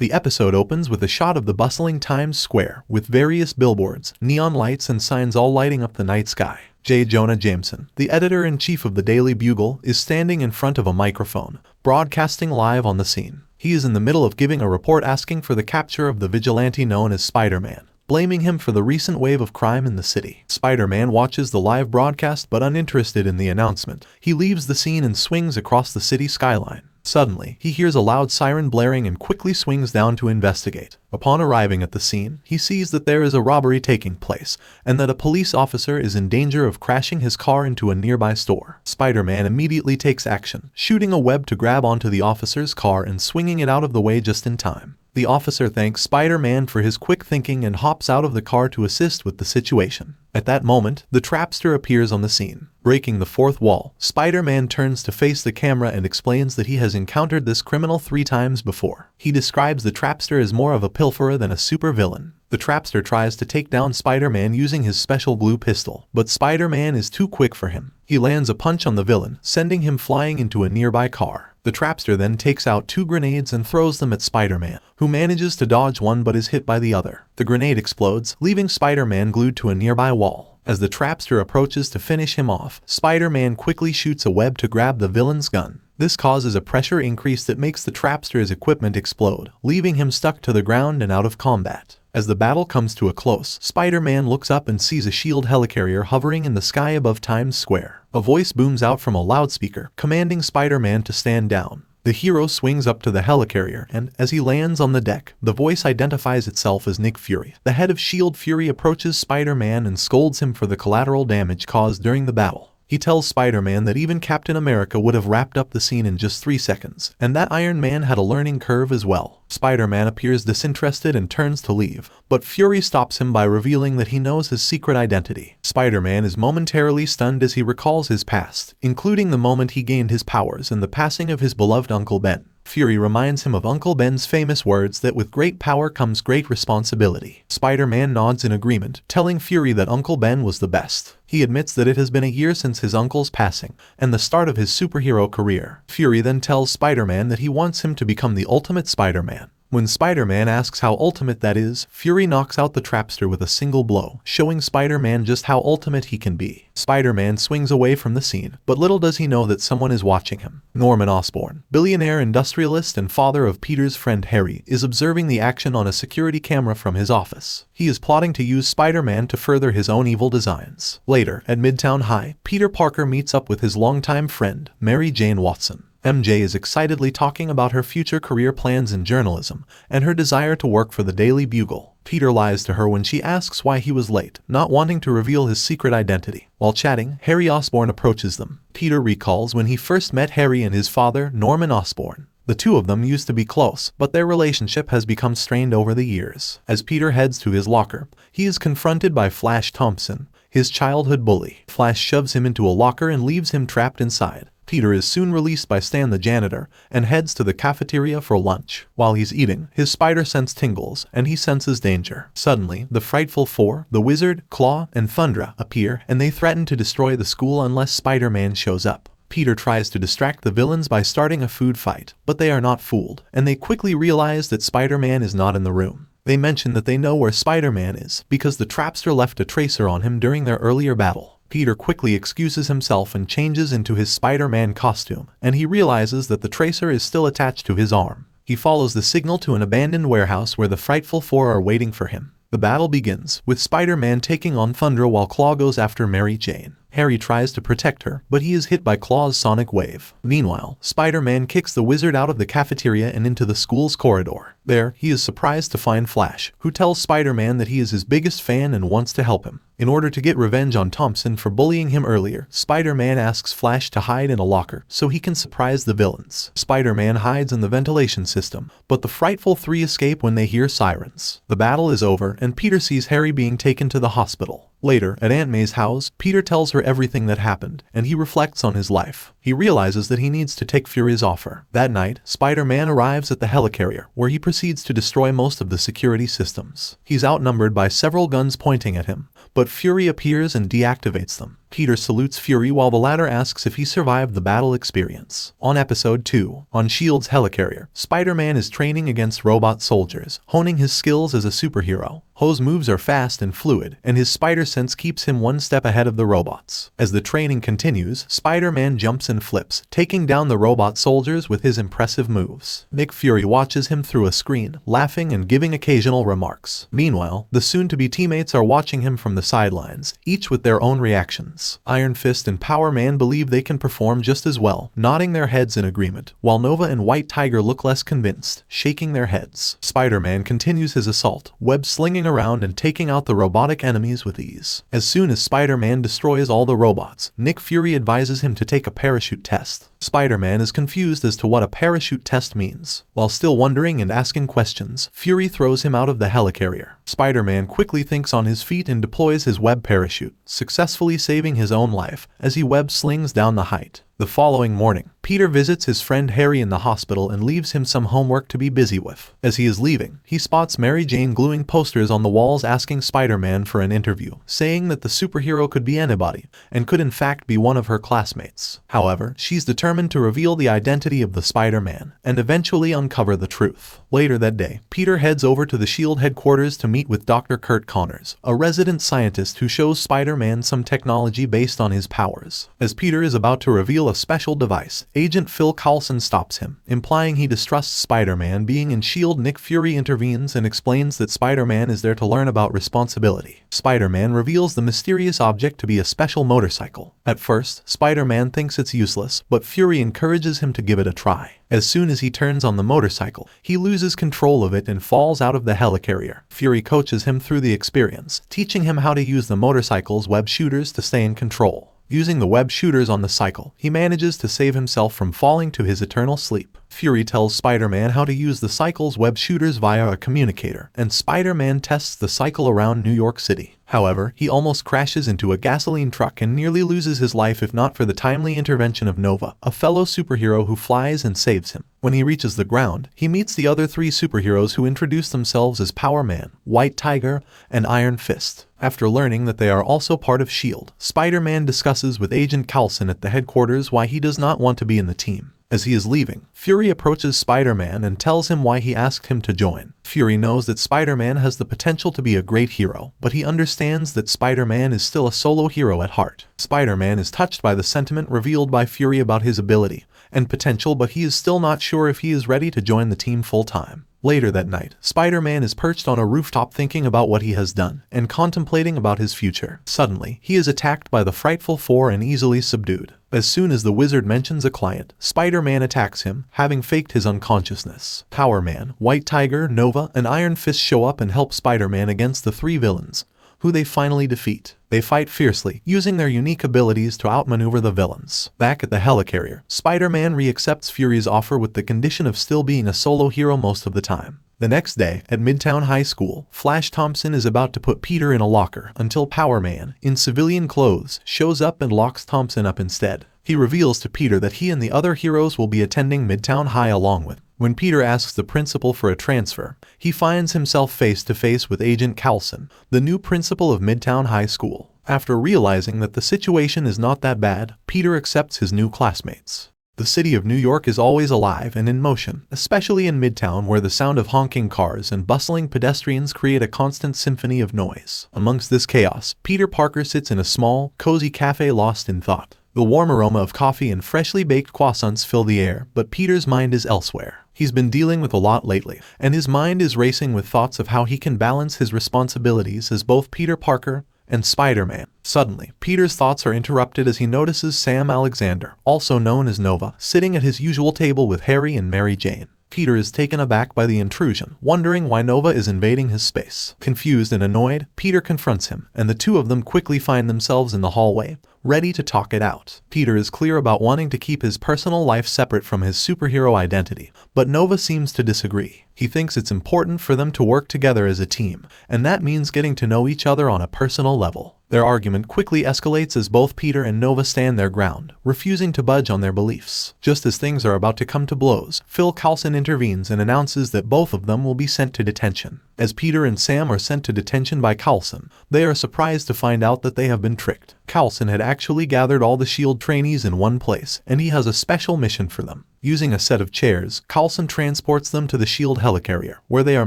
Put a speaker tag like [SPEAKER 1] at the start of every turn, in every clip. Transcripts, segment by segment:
[SPEAKER 1] The episode opens with a shot of the bustling Times Square, with various billboards, neon lights and signs all lighting up the night sky. J. Jonah Jameson, the editor-in-chief of the Daily Bugle, is standing in front of a microphone, broadcasting live on the scene. He is in the middle of giving a report asking for the capture of the vigilante known as Spider-Man, blaming him for the recent wave of crime in the city. Spider-Man watches the live broadcast but uninterested in the announcement. He leaves the scene and swings across the city skyline. Suddenly, he hears a loud siren blaring and quickly swings down to investigate. Upon arriving at the scene, he sees that there is a robbery taking place, and that a police officer is in danger of crashing his car into a nearby store. Spider-Man immediately takes action, shooting a web to grab onto the officer's car and swinging it out of the way just in time. The officer thanks Spider-Man for his quick thinking and hops out of the car to assist with the situation. At that moment, the trapster appears on the scene. Breaking the fourth wall, Spider-Man turns to face the camera and explains that he has encountered this criminal 3 times before. He describes the trapster as more of a pilferer than a supervillain. The trapster tries to take down Spider-Man using his special blue pistol, but Spider-Man is too quick for him. He lands a punch on the villain, sending him flying into a nearby car. The trapster then takes out 2 grenades and throws them at Spider-Man, who manages to dodge one but is hit by the other. The grenade explodes, leaving Spider-Man glued to a nearby wall. As the trapster approaches to finish him off, Spider-Man quickly shoots a web to grab the villain's gun. This causes a pressure increase that makes the trapster's equipment explode, leaving him stuck to the ground and out of combat. As the battle comes to a close, Spider-Man looks up and sees a shield helicarrier hovering in the sky above Times Square. A voice booms out from a loudspeaker, commanding Spider-Man to stand down. The hero swings up to the helicarrier and, as he lands on the deck, the voice identifies itself as Nick Fury. The head of S.H.I.E.L.D. Fury approaches Spider-Man and scolds him for the collateral damage caused during the battle. He tells Spider-Man that even Captain America would have wrapped up the scene in just 3 seconds, and that Iron Man had a learning curve as well. Spider-Man appears disinterested and turns to leave, but Fury stops him by revealing that he knows his secret identity. Spider-Man is momentarily stunned as he recalls his past, including the moment he gained his powers and the passing of his beloved Uncle Ben. Fury reminds him of Uncle Ben's famous words that with great power comes great responsibility. Spider-Man nods in agreement, telling Fury that Uncle Ben was the best. He admits that it has been a year since his uncle's passing, and the start of his superhero career. Fury then tells Spider-Man that he wants him to become the ultimate Spider-Man. When Spider-Man asks how ultimate that is, Fury knocks out the trapster with a single blow, showing Spider-Man just how ultimate he can be. Spider-Man swings away from the scene, but little does he know that someone is watching him. Norman Osborn, billionaire industrialist and father of Peter's friend Harry, is observing the action on a security camera from his office. He is plotting to use Spider-Man to further his own evil designs. Later, at Midtown High, Peter Parker meets up with his longtime friend, Mary Jane Watson. MJ is excitedly talking about her future career plans in journalism and her desire to work for the Daily Bugle. Peter lies to her when she asks why he was late, not wanting to reveal his secret identity. While chatting, Harry Osborn approaches them. Peter recalls when he first met Harry and his father, Norman Osborn. The two of them used to be close, but their relationship has become strained over the years. As Peter heads to his locker, he is confronted by Flash Thompson, his childhood bully. Flash shoves him into a locker and leaves him trapped inside. Peter is soon released by Stan the janitor and heads to the cafeteria for lunch. While he's eating, his spider sense tingles and he senses danger. Suddenly, the Frightful Four, the Wizard, Claw, and Thundra appear and they threaten to destroy the school unless Spider-Man shows up. Peter tries to distract the villains by starting a food fight, but they are not fooled, and they quickly realize that Spider-Man is not in the room. They mention that they know where Spider-Man is because the trapster left a tracer on him during their earlier battle. Peter quickly excuses himself and changes into his Spider-Man costume, and he realizes that the tracer is still attached to his arm. He follows the signal to an abandoned warehouse where the Frightful Four are waiting for him. The battle begins, with Spider-Man taking on Thundra while Claw goes after Mary Jane. Harry tries to protect her, but he is hit by Claw's sonic wave. Meanwhile, Spider-Man kicks the Wizard out of the cafeteria and into the school's corridor. There, he is surprised to find Flash, who tells Spider-Man that he is his biggest fan and wants to help him. In order to get revenge on Thompson for bullying him earlier, Spider-Man asks Flash to hide in a locker so he can surprise the villains. Spider-Man hides in the ventilation system, but the Frightful Three escape when they hear sirens. The battle is over, and Peter sees Harry being taken to the hospital. Later, at Aunt May's house, Peter tells her everything that happened, and he reflects on his life. He realizes that he needs to take Fury's offer. That night, Spider-Man arrives at the helicarrier, where he proceeds to destroy most of the security systems. He's outnumbered by several guns pointing at him, but Fury appears and deactivates them. Peter salutes Fury while the latter asks if he survived the battle experience. On Episode 2, on S.H.I.E.L.D.'s helicarrier, Spider-Man is training against robot soldiers, honing his skills as a superhero. Ho's moves are fast and fluid, and his spider sense keeps him one step ahead of the robots. As the training continues, Spider-Man jumps and flips, taking down the robot soldiers with his impressive moves. Nick Fury watches him through a screen, laughing and giving occasional remarks. Meanwhile, the soon-to-be teammates are watching him from the sidelines, each with their own reactions. Iron Fist and Power Man believe they can perform just as well, nodding their heads in agreement, while Nova and White Tiger look less convinced, shaking their heads. Spider-Man continues his assault, web slinging around and taking out the robotic enemies with ease. As soon as Spider-Man destroys all the robots, Nick Fury advises him to take a parachute test. Spider-Man is confused as to what a parachute test means. While still wondering and asking questions, Fury throws him out of the helicarrier. Spider-Man quickly thinks on his feet and deploys his web parachute, successfully saving his own life as he web slings down the height. The following morning, Peter visits his friend Harry in the hospital and leaves him some homework to be busy with. As he is leaving, he spots Mary Jane gluing posters on the walls asking Spider-Man for an interview, saying that the superhero could be anybody, and could in fact be one of her classmates. However, she's determined to reveal the identity of the Spider-Man, and eventually uncover the truth. Later that day, Peter heads over to the S.H.I.E.L.D. headquarters to meet with Dr. Kurt Connors, a resident scientist who shows Spider-Man some technology based on his powers. As Peter is about to reveal a special device, Agent Phil Coulson stops him, implying he distrusts Spider-Man being in S.H.I.E.L.D. Nick Fury intervenes and explains that Spider-Man is there to learn about responsibility. Spider-Man reveals the mysterious object to be a special motorcycle. At first, Spider-Man thinks it's useless, but Fury encourages him to give it a try. As soon as he turns on the motorcycle, he loses control of it and falls out of the helicarrier. Fury coaches him through the experience, teaching him how to use the motorcycle's web shooters to stay in control. Using the web shooters on the cycle, he manages to save himself from falling to his eternal sleep. Fury tells Spider-Man how to use the cycle's web shooters via a communicator, and Spider-Man tests the cycle around New York City. However, he almost crashes into a gasoline truck and nearly loses his life if not for the timely intervention of Nova, a fellow superhero who flies and saves him. When he reaches the ground, he meets the other three superheroes who introduce themselves as Power Man, White Tiger, and Iron Fist. After learning that they are also part of S.H.I.E.L.D., Spider-Man discusses with Agent Coulson at the headquarters why he does not want to be in the team. As he is leaving, Fury approaches Spider-Man and tells him why he asked him to join. Fury knows that Spider-Man has the potential to be a great hero, but he understands that Spider-Man is still a solo hero at heart. Spider-Man is touched by the sentiment revealed by Fury about his ability and potential, but he is still not sure if he is ready to join the team full-time. Later that night, Spider-Man is perched on a rooftop thinking about what he has done and contemplating about his future. Suddenly, he is attacked by the Frightful Four and easily subdued. As soon as the wizard mentions a client, Spider-Man attacks him, having faked his unconsciousness. Power Man, White Tiger, Nova, and Iron Fist show up and help Spider-Man against the three villains, who they finally defeat. They fight fiercely, using their unique abilities to outmaneuver the villains. Back at the helicarrier, Spider-Man re-accepts Fury's offer with the condition of still being a solo hero most of the time. The next day, at Midtown High School, Flash Thompson is about to put Peter in a locker until Power Man, in civilian clothes, shows up and locks Thompson up instead. He reveals to Peter that he and the other heroes will be attending Midtown High along with. When Peter asks the principal for a transfer, he finds himself face to face with Agent Coulson, the new principal of Midtown High School. After realizing that the situation is not that bad, Peter accepts his new classmates. The city of New York is always alive and in motion, especially in Midtown where the sound of honking cars and bustling pedestrians create a constant symphony of noise. Amongst this chaos, Peter Parker sits in a small, cozy cafe lost in thought. The warm aroma of coffee and freshly baked croissants fill the air, but Peter's mind is elsewhere. He's been dealing with a lot lately, and his mind is racing with thoughts of how he can balance his responsibilities as both Peter Parker and Spider-Man. Suddenly, Peter's thoughts are interrupted as he notices Sam Alexander, also known as Nova, sitting at his usual table with Harry and Mary Jane. Peter is taken aback by the intrusion, wondering why Nova is invading his space. Confused and annoyed, Peter confronts him, and the two of them quickly find themselves in the hallway, ready to talk it out. Peter is clear about wanting to keep his personal life separate from his superhero identity, but Nova seems to disagree. He thinks it's important for them to work together as a team, and that means getting to know each other on a personal level. Their argument quickly escalates as both Peter and Nova stand their ground, refusing to budge on their beliefs. Just as things are about to come to blows, Phil Coulson intervenes and announces that both of them will be sent to detention. As Peter and Sam are sent to detention by Coulson, they are surprised to find out that they have been tricked. Coulson had actually gathered all the S.H.I.E.L.D. trainees in one place, and he has a special mission for them. Using a set of chairs, Coulson transports them to the S.H.I.E.L.D. helicarrier, where they are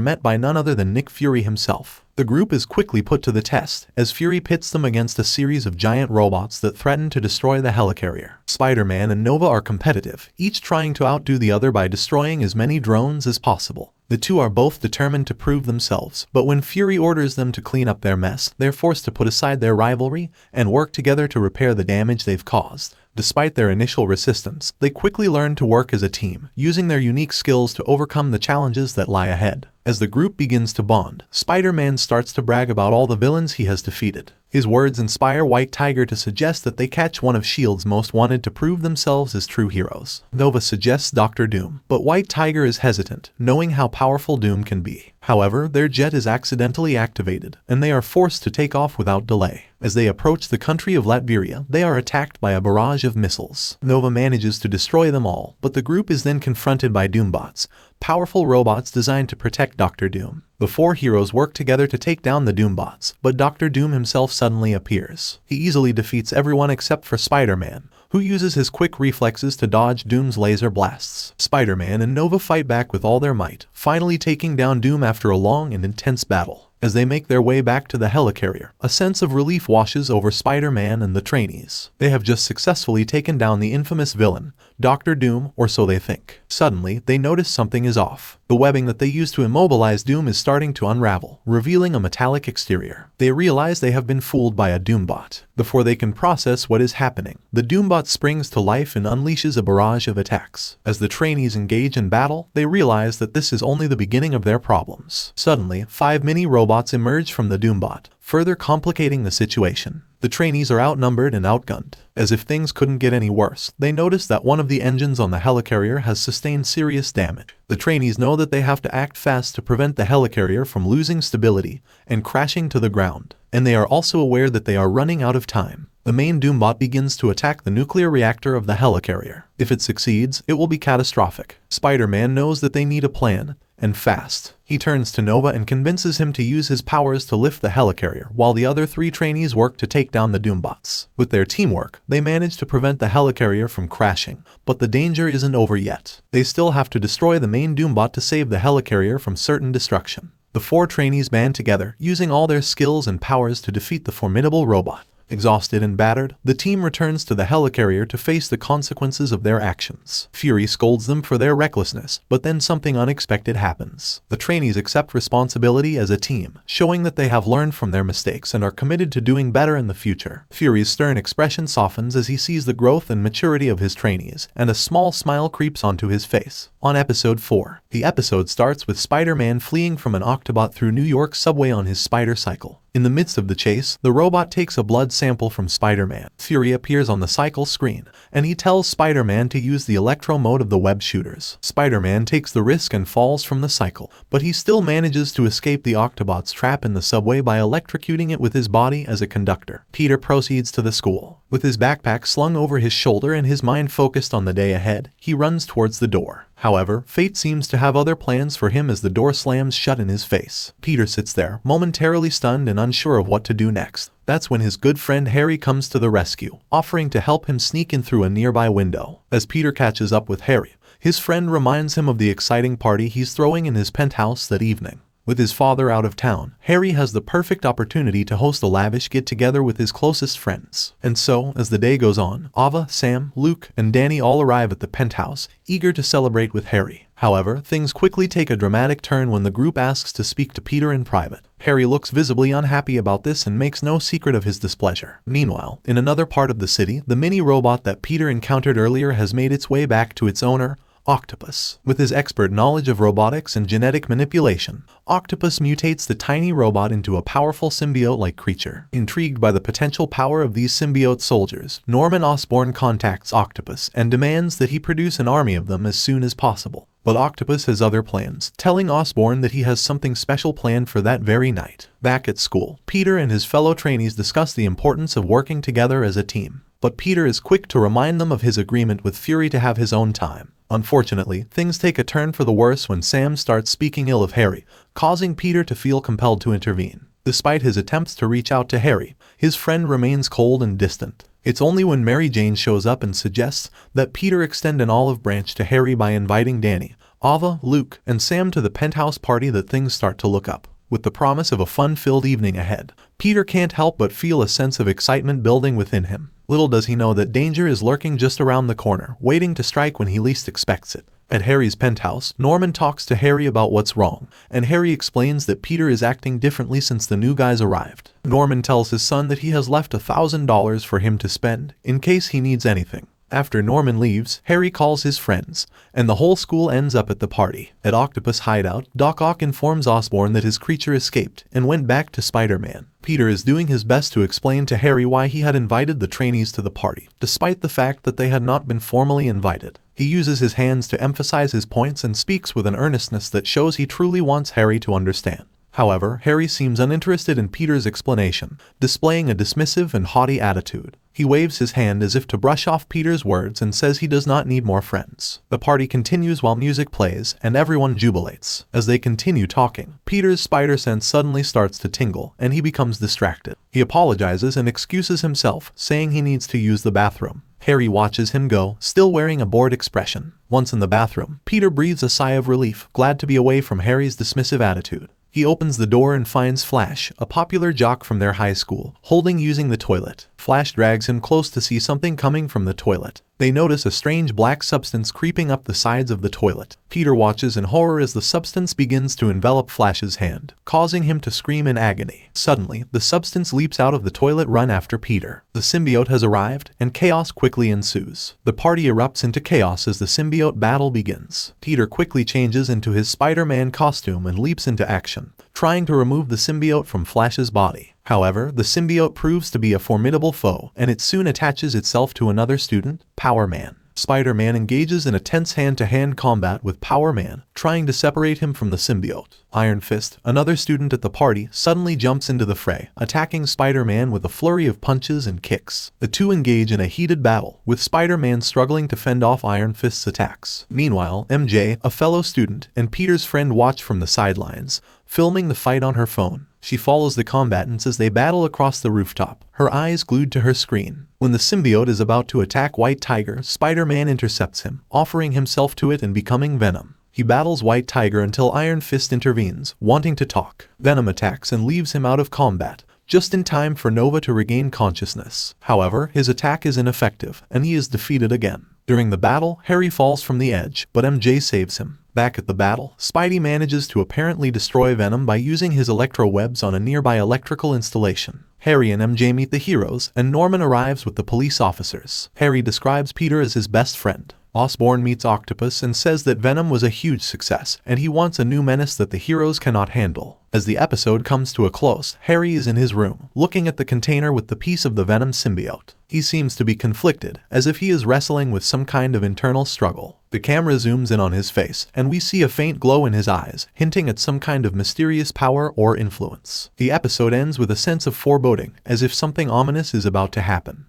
[SPEAKER 1] met by none other than Nick Fury himself. The group is quickly put to the test, as Fury pits them against a series of giant robots that threaten to destroy the helicarrier. Spider-Man and Nova are competitive, each trying to outdo the other by destroying as many drones as possible. The two are both determined to prove themselves, but when Fury orders them to clean up their mess, they're forced to put aside their rivalry and work together to repair the damage they've caused. Despite their initial resistance, they quickly learn to work as a team, using their unique skills to overcome the challenges that lie ahead. As the group begins to bond, Spider-Man starts to brag about all the villains he has defeated. His words inspire White Tiger to suggest that they catch one of S.H.I.E.L.D.'s most wanted to prove themselves as true heroes. Nova suggests Dr. Doom, but White Tiger is hesitant, knowing how powerful Doom can be. However, their jet is accidentally activated, and they are forced to take off without delay. As they approach the country of Latveria, they are attacked by a barrage of missiles. Nova manages to destroy them all, but the group is then confronted by Doombots, powerful robots designed to protect Dr. Doom. The four heroes work together to take down the Doombots, but Dr. Doom himself suddenly appears. He easily defeats everyone except for Spider-Man, who uses his quick reflexes to dodge Doom's laser blasts. Spider-Man and Nova fight back with all their might, finally taking down Doom after a long and intense battle. As they make their way back to the helicarrier, a sense of relief washes over Spider-Man and the trainees. They have just successfully taken down the infamous villain, Dr. Doom, or so they think. Suddenly, they notice something is off. The webbing that they used to immobilize Doom is starting to unravel, revealing a metallic exterior. They realize they have been fooled by a Doombot. Before they can process what is happening, the Doombot springs to life and unleashes a barrage of attacks. As the trainees engage in battle, they realize that this is only the beginning of their problems. Suddenly, 5 mini robots emerge from the Doombot, further complicating the situation. The trainees are outnumbered and outgunned. As if things couldn't get any worse, they notice that one of the engines on the helicarrier has sustained serious damage. The trainees know that they have to act fast to prevent the helicarrier from losing stability and crashing to the ground, and they are also aware that they are running out of time. The main Doombot begins to attack the nuclear reactor of the helicarrier. If it succeeds, it will be catastrophic. Spider-Man knows that they need a plan, and fast. He turns to Nova and convinces him to use his powers to lift the helicarrier, while the other 3 trainees work to take down the Doombots. With their teamwork, they manage to prevent the helicarrier from crashing, but the danger isn't over yet. They still have to destroy the main Doombot to save the helicarrier from certain destruction. The 4 trainees band together, using all their skills and powers to defeat the formidable robot. Exhausted and battered, the team returns to the helicarrier to face the consequences of their actions. Fury scolds them for their recklessness, but then something unexpected happens. The trainees accept responsibility as a team, showing that they have learned from their mistakes and are committed to doing better in the future. Fury's stern expression softens as he sees the growth and maturity of his trainees, and a small smile creeps onto his face. On episode 4, the episode starts with Spider-Man fleeing from an Octobot through New York subway on his spider cycle. In the midst of the chase, the robot takes a blood sample from Spider-Man. Fury appears on the cycle screen, and he tells Spider-Man to use the electro mode of the web shooters. Spider-Man takes the risk and falls from the cycle, but he still manages to escape the Octobot's trap in the subway by electrocuting it with his body as a conductor. Peter proceeds to the school. With his backpack slung over his shoulder and his mind focused on the day ahead, he runs towards the door. However, fate seems to have other plans for him as the door slams shut in his face. Peter sits there, momentarily stunned and unsure of what to do next. That's when his good friend Harry comes to the rescue, offering to help him sneak in through a nearby window. As Peter catches up with Harry, his friend reminds him of the exciting party he's throwing in his penthouse that evening. With his father out of town, Harry has the perfect opportunity to host a lavish get-together with his closest friends. And so, as the day goes on, Ava, Sam, Luke, and Danny all arrive at the penthouse, eager to celebrate with Harry. However, things quickly take a dramatic turn when the group asks to speak to Peter in private. Harry looks visibly unhappy about this and makes no secret of his displeasure. Meanwhile, in another part of the city, the mini-robot that Peter encountered earlier has made its way back to its owner, Octopus. With his expert knowledge of robotics and genetic manipulation, Octopus mutates the tiny robot into a powerful symbiote-like creature. Intrigued by the potential power of these symbiote soldiers, Norman Osborn contacts Octopus and demands that he produce an army of them as soon as possible. But Octopus has other plans, telling Osborn that he has something special planned for that very night. Back at school, Peter and his fellow trainees discuss the importance of working together as a team. But Peter is quick to remind them of his agreement with Fury to have his own time. Unfortunately, things take a turn for the worse when Sam starts speaking ill of Harry, causing Peter to feel compelled to intervene. Despite his attempts to reach out to Harry, his friend remains cold and distant. It's only when Mary Jane shows up and suggests that Peter extend an olive branch to Harry by inviting Danny, Ava, Luke, and Sam to the penthouse party that things start to look up. With the promise of a fun-filled evening ahead, Peter can't help but feel a sense of excitement building within him. Little does he know that danger is lurking just around the corner, waiting to strike when he least expects it. At Harry's penthouse, Norman talks to Harry about what's wrong, and Harry explains that Peter is acting differently since the new guys arrived. Norman tells his son that he has left $1,000 for him to spend, in case he needs anything. After Norman leaves, Harry calls his friends, and the whole school ends up at the party. At Octopus Hideout, Doc Ock informs Osborn that his creature escaped and went back to Spider-Man. Peter is doing his best to explain to Harry why he had invited the trainees to the party, despite the fact that they had not been formally invited. He uses his hands to emphasize his points and speaks with an earnestness that shows he truly wants Harry to understand. However, Harry seems uninterested in Peter's explanation, displaying a dismissive and haughty attitude. He waves his hand as if to brush off Peter's words and says he does not need more friends. The party continues while music plays, and everyone jubilates. As they continue talking, Peter's spider sense suddenly starts to tingle, and he becomes distracted. He apologizes and excuses himself, saying he needs to use the bathroom. Harry watches him go, still wearing a bored expression. Once in the bathroom, Peter breathes a sigh of relief, glad to be away from Harry's dismissive attitude. He opens the door and finds Flash, a popular jock from their high school, using the toilet. Flash drags him close to see something coming from the toilet. They notice a strange black substance creeping up the sides of the toilet. Peter watches in horror as the substance begins to envelop Flash's hand, causing him to scream in agony. Suddenly, the substance leaps out of the toilet run after Peter. The symbiote has arrived, and chaos quickly ensues. The party erupts into chaos as the symbiote battle begins. Peter quickly changes into his Spider-Man costume and leaps into action, trying to remove the symbiote from Flash's body. However, the symbiote proves to be a formidable foe, and it soon attaches itself to another student, Power Man. Spider-Man engages in a tense hand-to-hand combat with Power Man, trying to separate him from the symbiote. Iron Fist, another student at the party, suddenly jumps into the fray, attacking Spider-Man with a flurry of punches and kicks. The two engage in a heated battle, with Spider-Man struggling to fend off Iron Fist's attacks. Meanwhile, MJ, a fellow student, and Peter's friend watch from the sidelines, filming the fight on her phone. She follows the combatants as they battle across the rooftop, her eyes glued to her screen. When the symbiote is about to attack White Tiger, Spider-Man intercepts him, offering himself to it and becoming Venom. He battles White Tiger until Iron Fist intervenes, wanting to talk. Venom attacks and leaves him out of combat, just in time for Nova to regain consciousness. However, his attack is ineffective, and he is defeated again. During the battle, Harry falls from the edge, but MJ saves him. Back at the battle, Spidey manages to apparently destroy Venom by using his electro-webs on a nearby electrical installation. Harry and MJ meet the heroes, and Norman arrives with the police officers. Harry describes Peter as his best friend. Osborn meets Octopus and says that Venom was a huge success, and he wants a new menace that the heroes cannot handle. As the episode comes to a close, Harry is in his room, looking at the container with the piece of the Venom symbiote. He seems to be conflicted, as if he is wrestling with some kind of internal struggle. The camera zooms in on his face, and we see a faint glow in his eyes, hinting at some kind of mysterious power or influence. The episode ends with a sense of foreboding, as if something ominous is about to happen.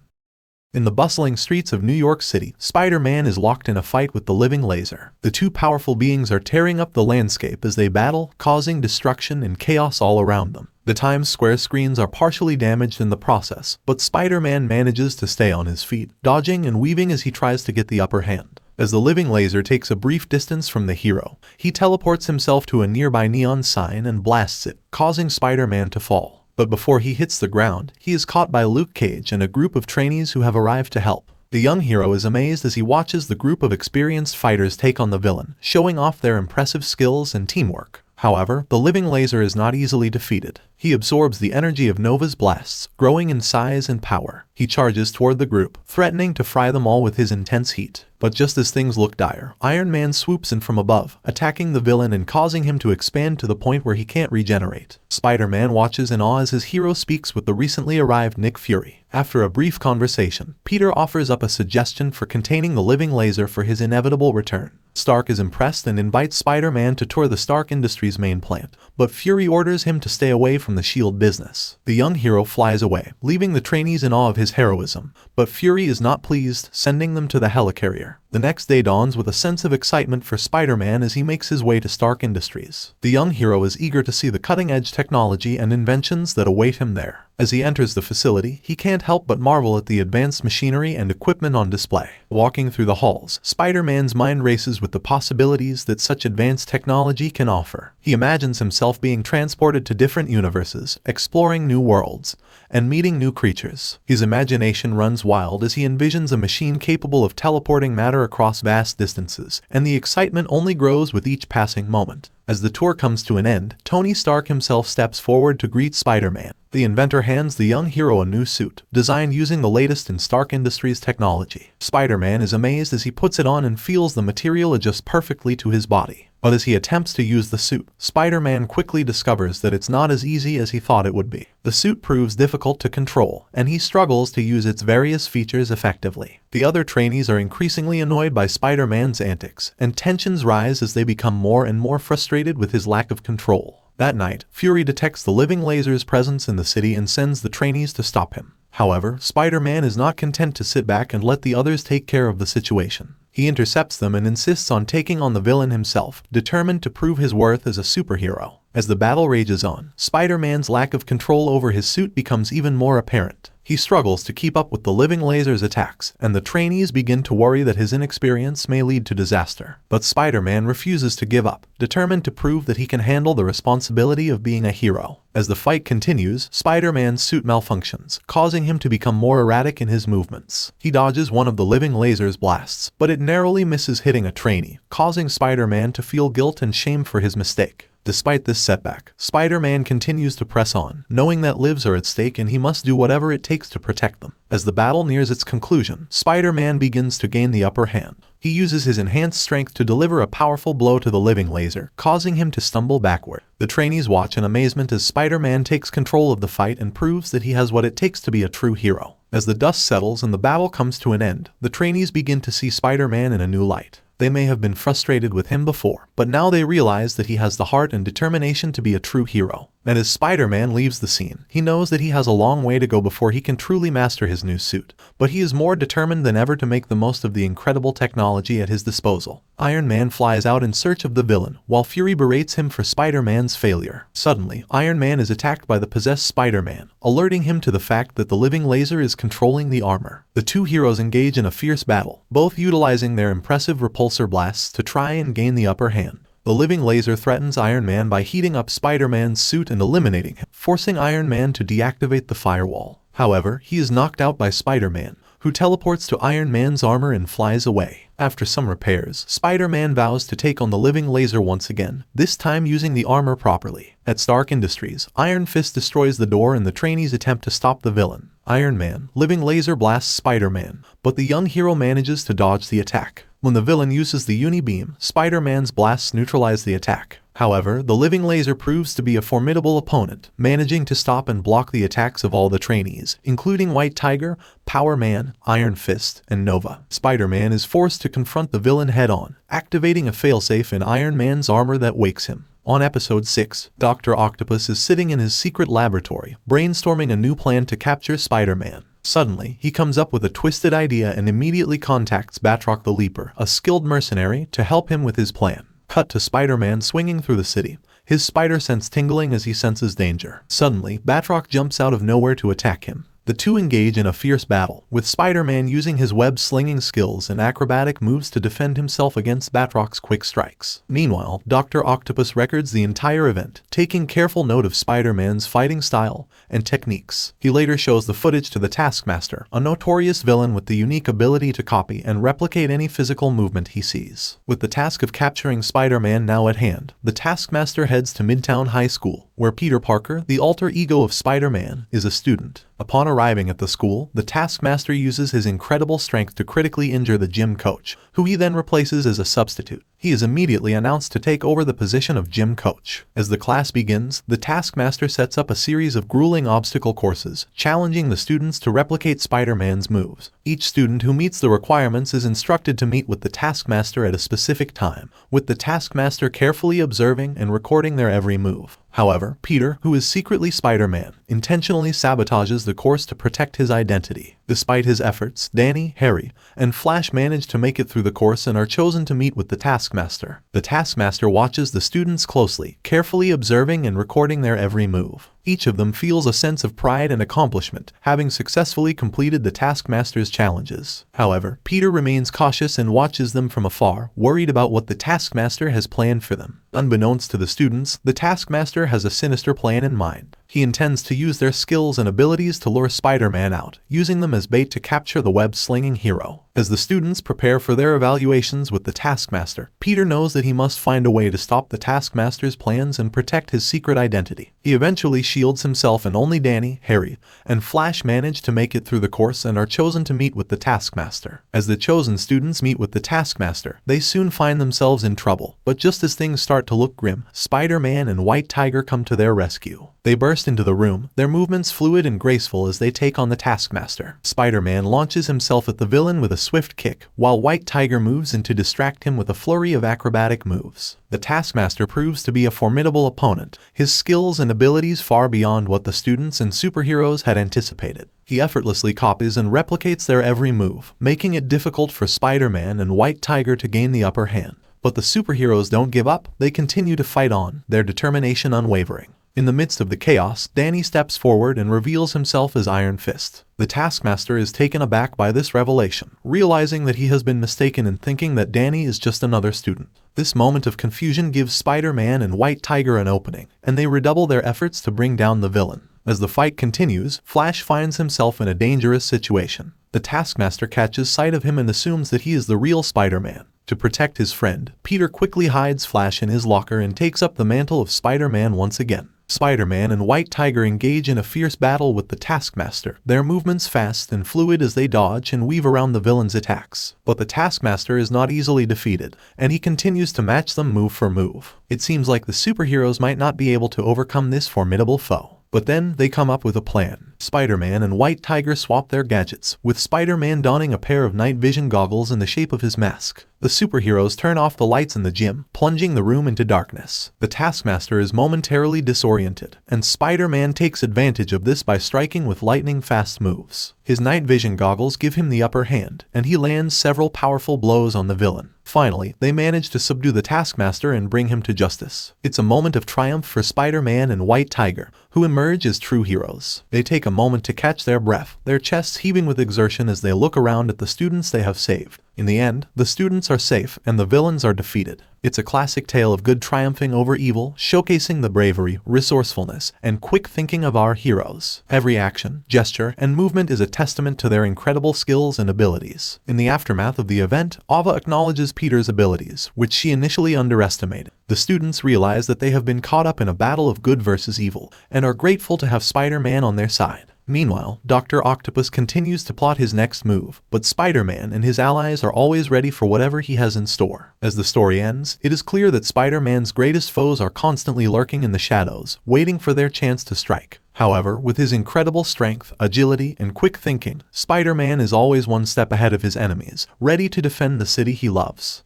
[SPEAKER 1] In the bustling streets of New York City, Spider-Man is locked in a fight with the living laser. The two powerful beings are tearing up the landscape as they battle, causing destruction and chaos all around them. The Times Square screens are partially damaged in the process, but Spider-Man manages to stay on his feet, dodging and weaving as he tries to get the upper hand. As the living laser takes a brief distance from the hero, he teleports himself to a nearby neon sign and blasts it, causing Spider-Man to fall. But before he hits the ground, he is caught by Luke Cage and a group of trainees who have arrived to help. The young hero is amazed as he watches the group of experienced fighters take on the villain, showing off their impressive skills and teamwork. However, the living laser is not easily defeated. He absorbs the energy of Nova's blasts, growing in size and power. He charges toward the group, threatening to fry them all with his intense heat. But just as things look dire, Iron Man swoops in from above, attacking the villain and causing him to expand to the point where he can't regenerate. Spider-Man watches in awe as his hero speaks with the recently arrived Nick Fury. After a brief conversation, Peter offers up a suggestion for containing the living laser for his inevitable return. Stark is impressed and invites Spider-Man to tour the Stark Industries main plant, but Fury orders him to stay away from the S.H.I.E.L.D. business. The young hero flies away, leaving the trainees in awe of his heroism, but Fury is not pleased, sending them to the helicarrier. The next day dawns with a sense of excitement for Spider-Man as he makes his way to Stark Industries. The young hero is eager to see the cutting-edge technology and inventions that await him there. As he enters the facility, he can't help but marvel at the advanced machinery and equipment on display. Walking through the halls, Spider-Man's mind races with the possibilities that such advanced technology can offer. He imagines himself being transported to different universes, exploring new worlds, and meeting new creatures. His imagination runs wild as he envisions a machine capable of teleporting matter across vast distances, and the excitement only grows with each passing moment. As the tour comes to an end, Tony Stark himself steps forward to greet Spider-Man. The inventor hands the young hero a new suit, designed using the latest in Stark Industries technology. Spider-Man is amazed as he puts it on and feels the material adjust perfectly to his body. But as he attempts to use the suit, Spider-Man quickly discovers that it's not as easy as he thought it would be. The suit proves difficult to control, and he struggles to use its various features effectively. The other trainees are increasingly annoyed by Spider-Man's antics, and tensions rise as they become more and more frustrated with his lack of control. That night, Fury detects the living laser's presence in the city and sends the trainees to stop him. However, Spider-Man is not content to sit back and let the others take care of the situation. He intercepts them and insists on taking on the villain himself, determined to prove his worth as a superhero. As the battle rages on, Spider-Man's lack of control over his suit becomes even more apparent. He struggles to keep up with the living laser's attacks, and the trainees begin to worry that his inexperience may lead to disaster. But Spider-Man refuses to give up, determined to prove that he can handle the responsibility of being a hero. As the fight continues, Spider-Man's suit malfunctions, causing him to become more erratic in his movements. He dodges one of the living laser's blasts, but it narrowly misses hitting a trainee, causing Spider-Man to feel guilt and shame for his mistake. Despite this setback, Spider-Man continues to press on, knowing that lives are at stake and he must do whatever it takes to protect them. As the battle nears its conclusion, Spider-Man begins to gain the upper hand. He uses his enhanced strength to deliver a powerful blow to the living laser, causing him to stumble backward. The trainees watch in amazement as Spider-Man takes control of the fight and proves that he has what it takes to be a true hero. As the dust settles and the battle comes to an end, the trainees begin to see Spider-Man in a new light. They may have been frustrated with him before, but now they realize that he has the heart and determination to be a true hero. And as Spider-Man leaves the scene, he knows that he has a long way to go before he can truly master his new suit. But he is more determined than ever to make the most of the incredible technology at his disposal. Iron Man flies out in search of the villain, while Fury berates him for Spider-Man's failure. Suddenly, Iron Man is attacked by the possessed Spider-Man, alerting him to the fact that the living laser is controlling the armor. The two heroes engage in a fierce battle, both utilizing their impressive repulsor blasts to try and gain the upper hand. The living laser threatens Iron Man by heating up Spider-Man's suit and eliminating him, forcing Iron Man to deactivate the firewall. However, he is knocked out by Spider-Man, who teleports to Iron Man's armor and flies away. After some repairs, Spider-Man vows to take on the living laser once again, this time using the armor properly. At Stark Industries, Iron Fist destroys the door and the trainees attempt to stop the villain. Iron Man, living laser blasts Spider-Man, but the young hero manages to dodge the attack. When the villain uses the Uni-Beam, Spider-Man's blasts neutralize the attack. However, the living laser proves to be a formidable opponent, managing to stop and block the attacks of all the trainees, including White Tiger, Power Man, Iron Fist, and Nova. Spider-Man is forced to confront the villain head-on, activating a failsafe in Iron Man's armor that wakes him. On Episode 6, Dr. Octopus is sitting in his secret laboratory, brainstorming a new plan to capture Spider-Man. Suddenly, he comes up with a twisted idea and immediately contacts Batroc the Leaper, a skilled mercenary, to help him with his plan. Cut to Spider-Man swinging through the city, his spider sense tingling as he senses danger. Suddenly, Batroc jumps out of nowhere to attack him. The two engage in a fierce battle, with Spider-Man using his web-slinging skills and acrobatic moves to defend himself against Batroc's quick strikes. Meanwhile, Dr. Octopus records the entire event, taking careful note of Spider-Man's fighting style and techniques. He later shows the footage to the Taskmaster, a notorious villain with the unique ability to copy and replicate any physical movement he sees. With the task of capturing Spider-Man now at hand, the Taskmaster heads to Midtown High School, where Peter Parker, the alter ego of Spider-Man, is a student. Upon arriving at the school, the Taskmaster uses his incredible strength to critically injure the gym coach, who he then replaces as a substitute. He he is immediately announced to take over the position of gym coach. As the class begins, the taskmaster sets up a series of grueling obstacle courses, challenging the students to replicate Spider-Man's moves. Each student who meets the requirements is instructed to meet with the taskmaster at a specific time, with the taskmaster carefully observing and recording their every move. However, Peter, who is secretly Spider-Man, intentionally sabotages the course to protect his identity. Despite his efforts, Danny, Harry, and Flash manage to make it through the course and are chosen to meet with the taskmaster. The taskmaster watches the students closely, carefully observing and recording their every move. Each of them feels a sense of pride and accomplishment, having successfully completed the taskmaster's challenges. However, Peter remains cautious and watches them from afar, worried about what the taskmaster has planned for them. Unbeknownst to the students, the taskmaster has a sinister plan in mind. He intends to use their skills and abilities to lure Spider-Man out, using them as bait to capture the web-slinging hero. As the students prepare for their evaluations with the taskmaster, Peter knows that he must find a way to stop the taskmaster's plans and protect his secret identity. He eventually shields himself, and only Danny, Harry, and Flash manage to make it through the course and are chosen to meet with the taskmaster. As the chosen students meet with the taskmaster, they soon find themselves in trouble. But just as things start to look grim, Spider-Man and White Tiger come to their rescue. They burst into the room, their movements fluid and graceful as they take on the taskmaster. Spider-Man launches himself at the villain with a swift kick, while White Tiger moves in to distract him with a flurry of acrobatic moves. The taskmaster proves to be a formidable opponent, his skills and abilities far beyond what the students and superheroes had anticipated. He effortlessly copies and replicates their every move, making it difficult for Spider-Man and White Tiger to gain the upper hand. But the superheroes don't give up, they continue to fight on, their determination unwavering. In the midst of the chaos, Danny steps forward and reveals himself as Iron Fist. The taskmaster is taken aback by this revelation, realizing that he has been mistaken in thinking that Danny is just another student. This moment of confusion gives Spider-Man and White Tiger an opening, and they redouble their efforts to bring down the villain. As the fight continues, Flash finds himself in a dangerous situation. The taskmaster catches sight of him and assumes that he is the real Spider-Man. To protect his friend, Peter quickly hides Flash in his locker and takes up the mantle of Spider-Man once again. Spider-Man and White Tiger engage in a fierce battle with the taskmaster, their movements fast and fluid as they dodge and weave around the villain's attacks. But the taskmaster is not easily defeated, and he continues to match them move for move. It seems like the superheroes might not be able to overcome this formidable foe. But then they come up with a plan. Spider-Man and White Tiger swap their gadgets, with Spider-Man donning a pair of night vision goggles in the shape of his mask. The superheroes turn off the lights in the gym, plunging the room into darkness. The taskmaster is momentarily disoriented, and Spider-Man takes advantage of this by striking with lightning-fast moves. His night vision goggles give him the upper hand, and he lands several powerful blows on the villain. Finally, they manage to subdue the taskmaster and bring him to justice. It's a moment of triumph for Spider-Man and White Tiger, who emerge as true heroes. They take a moment to catch their breath, their chests heaving with exertion as they look around at the students they have saved. In the end, the students are safe and the villains are defeated. It's a classic tale of good triumphing over evil, showcasing the bravery, resourcefulness, and quick thinking of our heroes. Every action, gesture, and movement is a testament to their incredible skills and abilities. In the aftermath of the event, Ava acknowledges Peter's abilities, which she initially underestimated. The students realize that they have been caught up in a battle of good versus evil, and are grateful to have Spider-Man on their side. Meanwhile, Dr. Octopus continues to plot his next move, but Spider-Man and his allies are always ready for whatever he has in store. As the story ends, it is clear that Spider-Man's greatest foes are constantly lurking in the shadows, waiting for their chance to strike. However, with his incredible strength, agility, and quick thinking, Spider-Man is always one step ahead of his enemies, ready to defend the city he loves.